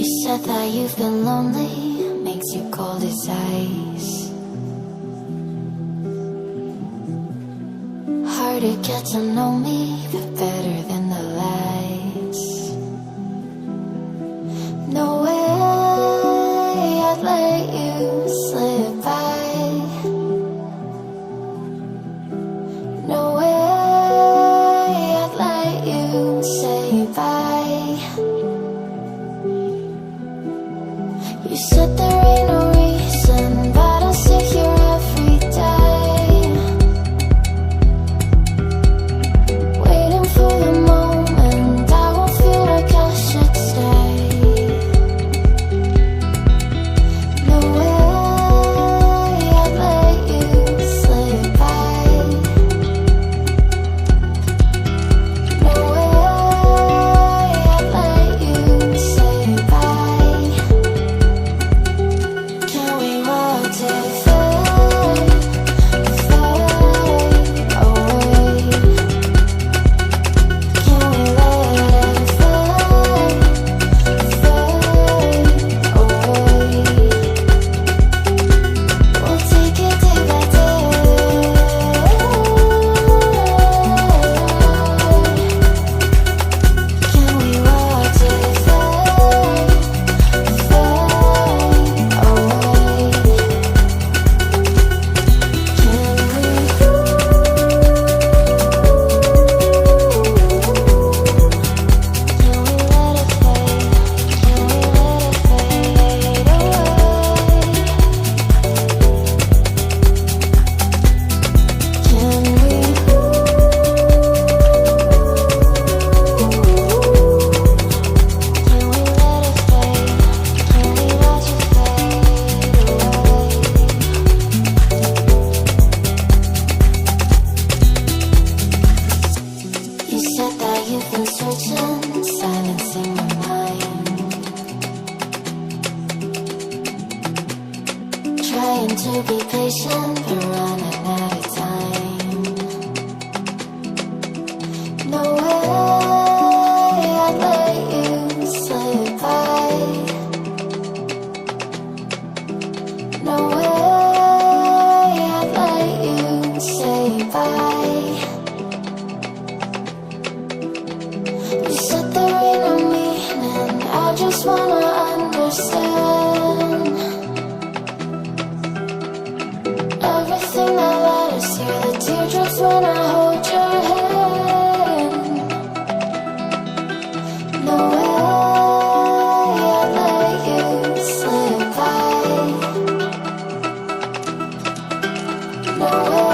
You said that you've been lonely, makes you cold as ice. Hard to get to know me, but better than the lies. No way I'd let you slip by. No way I'd let you say bye. You said there ain't no reason, but I'll sit here every day, waiting for the moment I won't feel like I should stay. No way I'd let you slip by. No way I'd let you say bye. Can we watch it fade, fade away? Can we let it fade, fade away? We'll take it day by day. Can we watch it fade, fade away? You said that you've been searching, silencing my mind, trying to be patient, but running out of time. No way I'd let you slip by. No way I'd let you say bye. You said there ain't no meaning, I just wanna understand everything that led us here, the teardrops when I hold your hand. No way I'd let you slip by. No way